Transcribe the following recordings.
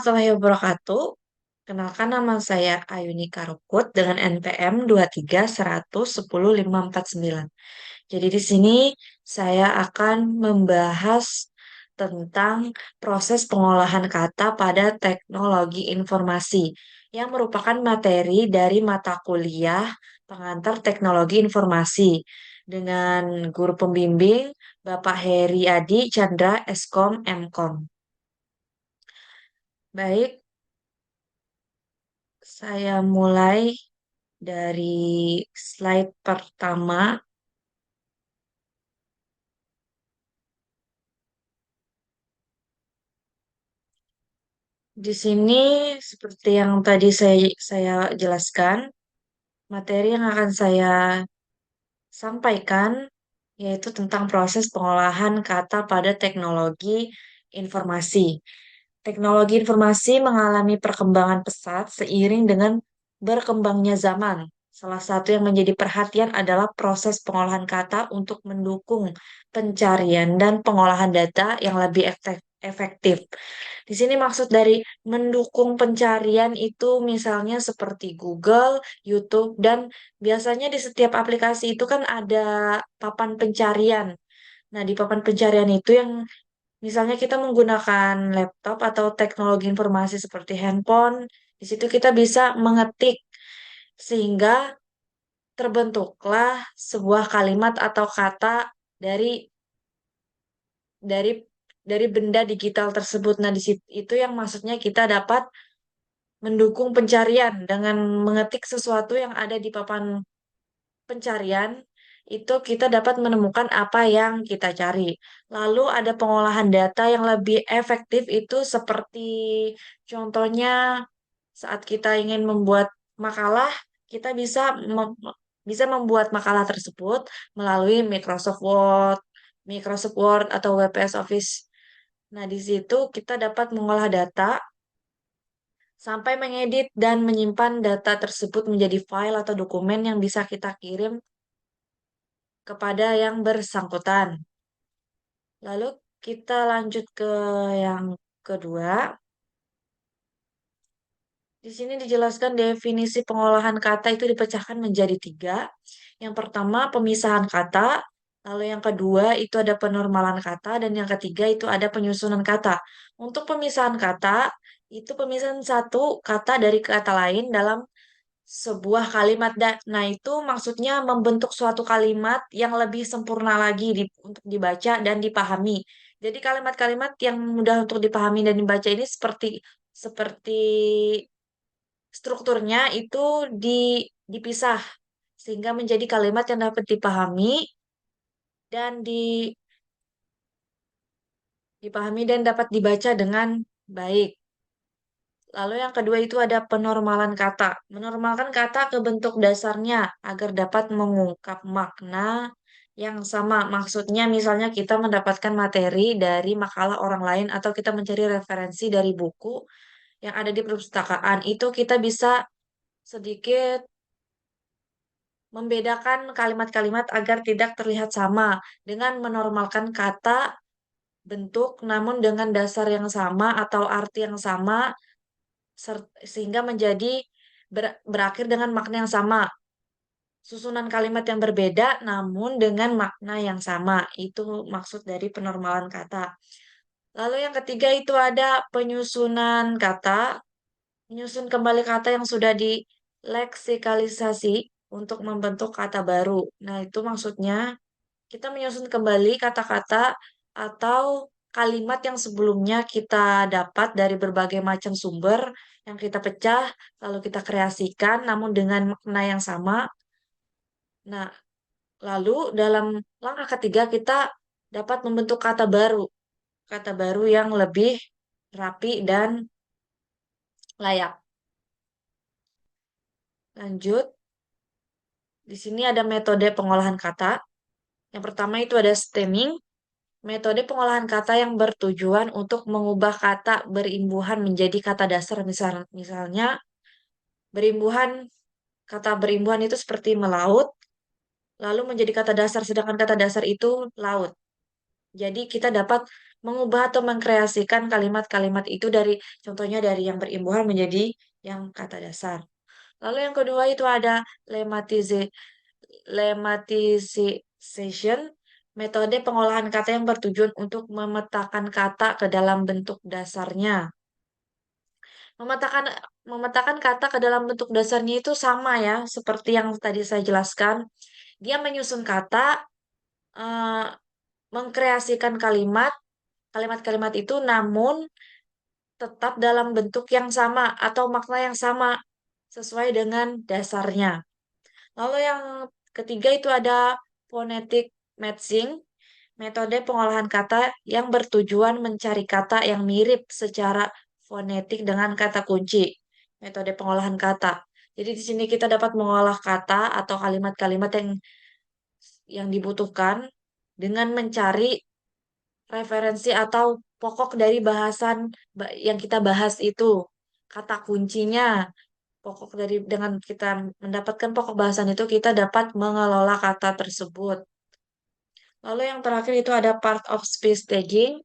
warahmatullahi wabarakatuh. Kenalkan nama saya Ayuni Karukut dengan NPM 2310549. Jadi di sini saya akan membahas tentang proses pengolahan kata pada teknologi informasi yang merupakan materi dari mata kuliah pengantar teknologi informasi dengan guru pembimbing Bapak Heri Adi Chandra Eskom Mkom. Baik, saya mulai dari slide pertama. Di sini seperti yang tadi saya jelaskan, materi yang akan saya sampaikan yaitu tentang proses pengolahan kata pada teknologi informasi. Teknologi informasi mengalami perkembangan pesat seiring dengan berkembangnya zaman. Salah satu yang menjadi perhatian adalah proses pengolahan kata untuk mendukung pencarian dan pengolahan data yang lebih efektif. Di sini maksud dari mendukung pencarian itu misalnya seperti Google, YouTube, dan biasanya di setiap aplikasi itu kan ada papan pencarian. Nah, di papan pencarian itu yang misalnya kita menggunakan laptop atau teknologi informasi seperti handphone, di situ kita bisa mengetik sehingga terbentuklah sebuah kalimat atau kata dari dari dari benda digital tersebut. Nah, di situ itu yang maksudnya kita dapat mendukung pencarian dengan mengetik sesuatu yang ada di papan pencarian, itu kita dapat menemukan apa yang kita cari. Lalu ada pengolahan data yang lebih efektif itu seperti contohnya saat kita ingin membuat makalah, kita bisa membuat makalah tersebut melalui Microsoft Word atau WPS Office. Nah, di situ kita dapat mengolah data sampai mengedit dan menyimpan data tersebut menjadi file atau dokumen yang bisa kita kirim kepada yang bersangkutan. Lalu kita lanjut ke yang kedua. Di sini dijelaskan definisi pengolahan kata itu dipecahkan menjadi tiga. Yang pertama pemisahan kata, lalu yang kedua itu ada penormalan kata, dan yang ketiga itu ada penyusunan kata. Untuk pemisahan kata, itu pemisahan satu kata dari kata lain dalam sebuah kalimat. Nah, itu maksudnya membentuk suatu kalimat yang lebih sempurna lagi untuk dibaca dan dipahami. Jadi kalimat-kalimat yang mudah untuk dipahami dan dibaca ini seperti seperti strukturnya itu dipisah sehingga menjadi kalimat yang dapat dipahami dan dipahami dan dapat dibaca dengan baik. Lalu yang kedua itu ada penormalan kata. Menormalkan kata ke bentuk dasarnya agar dapat mengungkap makna yang sama. Maksudnya misalnya kita mendapatkan materi dari makalah orang lain atau kita mencari referensi dari buku yang ada di perpustakaan. Itu kita bisa sedikit membedakan kalimat-kalimat agar tidak terlihat sama dengan menormalkan kata bentuk namun dengan dasar yang sama atau arti yang sama sehingga menjadi berakhir dengan makna yang sama. Susunan kalimat yang berbeda namun dengan makna yang sama. Itu maksud dari penormalan kata. Lalu yang ketiga itu ada penyusunan kata, menyusun kembali kata yang sudah dileksikalisasi untuk membentuk kata baru. Nah, itu maksudnya kita menyusun kembali kata-kata atau kalimat yang sebelumnya kita dapat dari berbagai macam sumber yang kita pecah, lalu kita kreasikan, namun dengan makna yang sama. Nah, lalu dalam langkah ketiga kita dapat membentuk kata baru yang lebih rapi dan layak. Lanjut, di sini ada metode pengolahan kata. Yang pertama itu ada stemming. Metode pengolahan kata yang bertujuan untuk mengubah kata berimbuhan menjadi kata dasar. Misalnya, berimbuhan, kata berimbuhan itu seperti melaut, lalu menjadi kata dasar, sedangkan kata dasar itu laut. Jadi kita dapat mengubah atau mengkreasikan kalimat-kalimat itu dari contohnya dari yang berimbuhan menjadi yang kata dasar. Lalu yang kedua itu ada lemmatization, metode pengolahan kata yang bertujuan untuk memetakan kata ke dalam bentuk dasarnya. Memetakan memetakan kata ke dalam bentuk dasarnya itu sama ya, seperti yang tadi saya jelaskan. Dia menyusun kata, eh, mengkreasikan kalimat-kalimat itu namun tetap dalam bentuk yang sama atau makna yang sama sesuai dengan dasarnya. Lalu yang ketiga itu ada phonetic matching, metode pengolahan kata yang bertujuan mencari kata yang mirip secara fonetik dengan kata kunci. Metode pengolahan kata. Jadi di sini kita dapat mengolah kata atau kalimat-kalimat yang dibutuhkan dengan mencari referensi atau pokok dari bahasan yang kita bahas itu. Kata kuncinya, pokok dari dengan kita mendapatkan pokok bahasan itu kita dapat mengelola kata tersebut. Lalu yang terakhir itu ada part of speech tagging.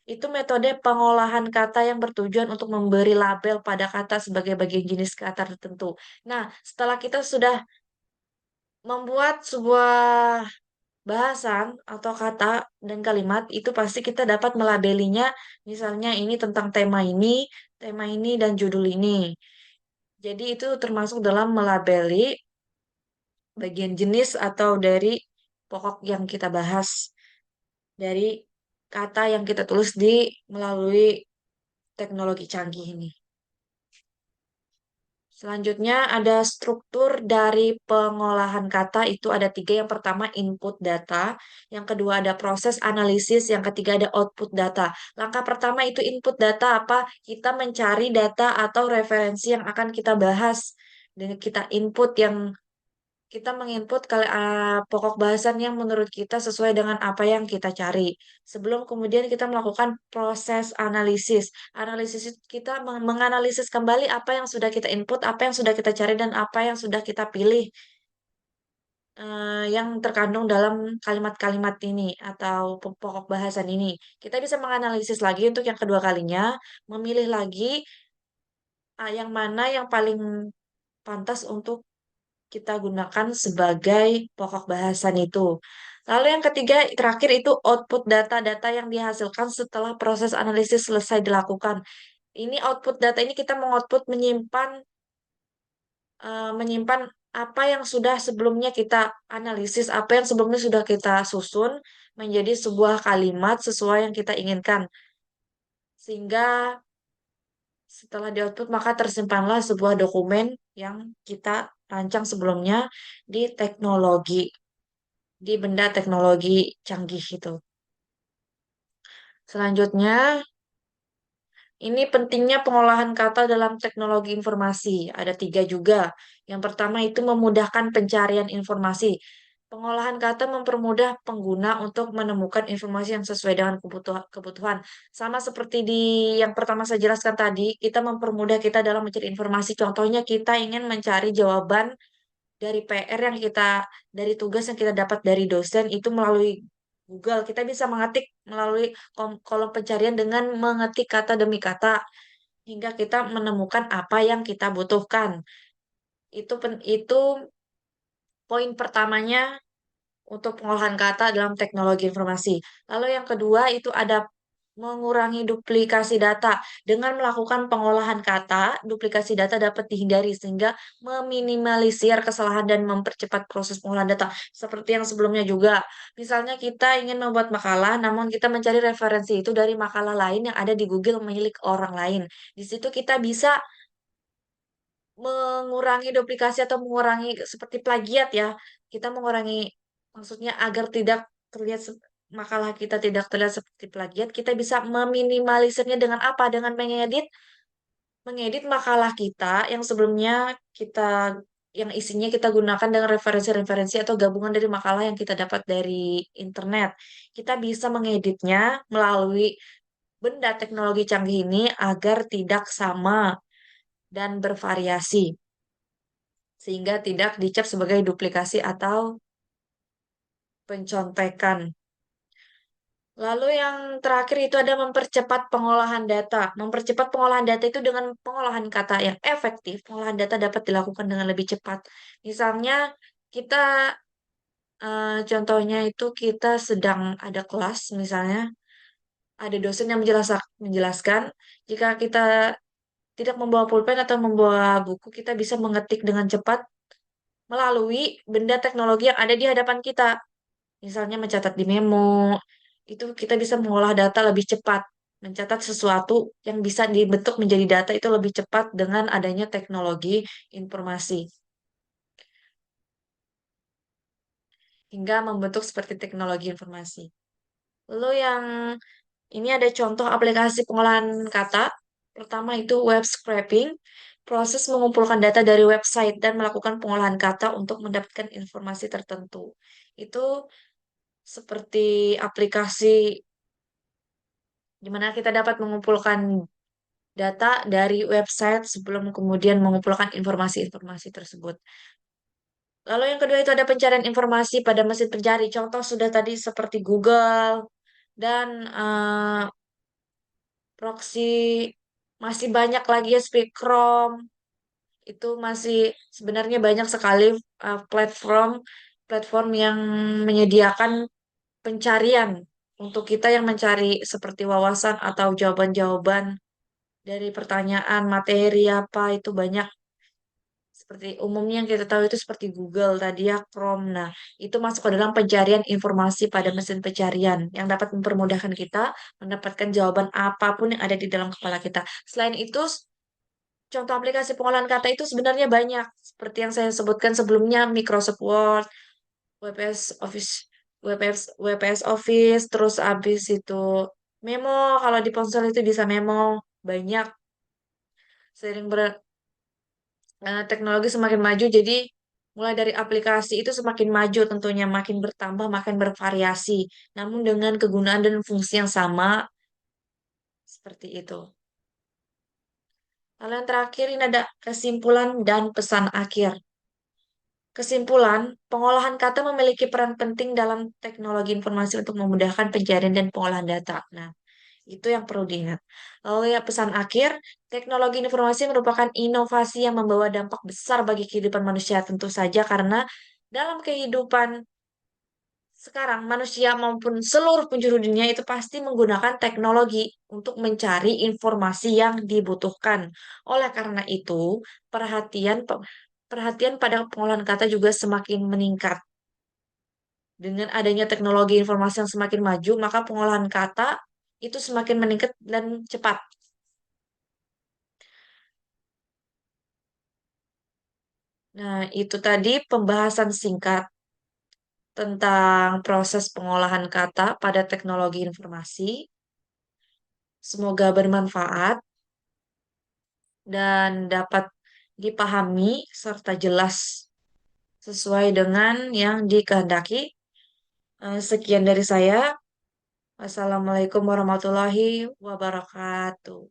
Itu metode pengolahan kata yang bertujuan untuk memberi label pada kata sebagai bagian jenis kata tertentu. Nah, setelah kita sudah membuat sebuah bahasan atau kata dan kalimat, itu pasti kita dapat melabelinya, misalnya ini tentang tema ini, dan judul ini. Jadi itu termasuk dalam melabeli bagian jenis atau dari pokok yang kita bahas dari kata yang kita tulis di melalui teknologi canggih ini. Selanjutnya ada struktur dari pengolahan kata itu ada tiga. Yang pertama input data, yang kedua ada proses analisis, yang ketiga ada output data. Langkah pertama itu input data apa? Kita mencari data atau referensi yang akan kita bahas dan kita input yang kita menginput pokok bahasan yang menurut kita sesuai dengan apa yang kita cari. Sebelum kemudian kita melakukan proses analisis. Analisis itu kita menganalisis kembali apa yang sudah kita input, apa yang sudah kita cari, dan apa yang sudah kita pilih, yang terkandung dalam kalimat-kalimat ini atau pokok bahasan ini. Kita bisa menganalisis lagi untuk yang kedua kalinya, memilih lagi yang mana yang paling pantas untuk kita gunakan sebagai pokok bahasan itu. Lalu yang ketiga, terakhir itu output data-data yang dihasilkan setelah proses analisis selesai dilakukan. Ini output data ini kita mengoutput menyimpan apa yang sudah sebelumnya kita analisis, apa yang sebelumnya sudah kita susun menjadi sebuah kalimat sesuai yang kita inginkan. Sehingga setelah di-output maka tersimpanlah sebuah dokumen yang kita rancang sebelumnya di teknologi, di benda teknologi canggih itu. Selanjutnya, ini pentingnya pengolahan kata dalam teknologi informasi. Ada tiga juga. Yang pertama itu memudahkan pencarian informasi. Pengolahan kata mempermudah pengguna untuk menemukan informasi yang sesuai dengan kebutuhan. Sama seperti di yang pertama saya jelaskan tadi, kita mempermudah kita dalam mencari informasi. Contohnya kita ingin mencari jawaban dari PR yang dari tugas yang kita dapat dari dosen itu melalui Google. Kita bisa mengetik melalui kolom pencarian dengan mengetik kata demi kata hingga kita menemukan apa yang kita butuhkan. Itu poin pertamanya untuk pengolahan kata dalam teknologi informasi. Lalu yang kedua itu ada mengurangi duplikasi data. Dengan melakukan pengolahan kata, duplikasi data dapat dihindari sehingga meminimalisir kesalahan dan mempercepat proses pengolahan data. Seperti yang sebelumnya juga. Misalnya kita ingin membuat makalah, namun kita mencari referensi itu dari makalah lain yang ada di Google milik orang lain. Di situ kita bisa mengurangi duplikasi atau mengurangi seperti plagiat ya. Kita mengurangi maksudnya agar tidak terlihat makalah kita tidak terlihat seperti plagiat, kita bisa meminimalisirnya dengan apa? Dengan mengedit makalah kita yang sebelumnya kita yang isinya kita gunakan dengan referensi-referensi atau gabungan dari makalah yang kita dapat dari internet. Kita bisa mengeditnya melalui benda teknologi canggih ini agar tidak sama dan bervariasi sehingga tidak dicap sebagai duplikasi atau pencontekan. Lalu yang terakhir itu ada mempercepat pengolahan data. Mempercepat pengolahan data itu dengan pengolahan kata yang efektif. Pengolahan data dapat dilakukan dengan lebih cepat. Misalnya kita contohnya itu kita sedang ada kelas misalnya ada dosen yang menjelaskan jika kita tidak membawa pulpen atau membawa buku kita bisa mengetik dengan cepat melalui benda teknologi yang ada di hadapan kita. Misalnya mencatat di memo, itu kita bisa mengolah data lebih cepat. Mencatat sesuatu yang bisa dibentuk menjadi data itu lebih cepat dengan adanya teknologi informasi. Hingga membentuk seperti teknologi informasi. Lalu yang ini ada contoh aplikasi pengolahan kata. Pertama itu web scraping, proses mengumpulkan data dari website dan melakukan pengolahan kata untuk mendapatkan informasi tertentu. Itu seperti aplikasi di mana kita dapat mengumpulkan data dari website sebelum kemudian mengumpulkan informasi-informasi tersebut. Lalu yang kedua itu ada pencarian informasi pada mesin pencari. Contoh sudah tadi seperti Google dan proxy. Masih banyak lagi ya seperti Chrome. Itu masih sebenarnya banyak sekali platform platform yang menyediakan pencarian untuk kita yang mencari seperti wawasan atau jawaban-jawaban dari pertanyaan materi apa itu banyak seperti umumnya yang kita tahu itu seperti Google tadi ya Chrome. Nah, itu masuk ke dalam pencarian informasi pada mesin pencarian yang dapat mempermudahkan kita mendapatkan jawaban apapun yang ada di dalam kepala kita. Selain itu, contoh aplikasi pengolahan kata itu sebenarnya banyak. Seperti yang saya sebutkan sebelumnya, Microsoft Word, WPS Office, WPS Office, terus habis itu memo. Kalau di ponsel itu bisa memo banyak. Sering teknologi semakin maju, jadi mulai dari aplikasi itu semakin maju tentunya, makin bertambah, makin bervariasi. Namun dengan kegunaan dan fungsi yang sama, seperti itu. Lalu yang terakhir ini ada kesimpulan dan pesan akhir. Kesimpulan, pengolahan kata memiliki peran penting dalam teknologi informasi untuk memudahkan pencarian dan pengolahan data. Nah, itu yang perlu diingat. Lalu ya pesan akhir, teknologi informasi merupakan inovasi yang membawa dampak besar bagi kehidupan manusia tentu saja karena dalam kehidupan sekarang manusia maupun seluruh penjuru dunia itu pasti menggunakan teknologi untuk mencari informasi yang dibutuhkan. Oleh karena itu, perhatian pada pengolahan kata juga semakin meningkat. Dengan adanya teknologi informasi yang semakin maju, maka pengolahan kata itu semakin meningkat dan cepat. Nah, itu tadi pembahasan singkat tentang proses pengolahan kata pada teknologi informasi. Semoga bermanfaat dan dapat dipahami serta jelas sesuai dengan yang dikehendaki. Sekian dari saya. Wassalamualaikum warahmatullahi wabarakatuh.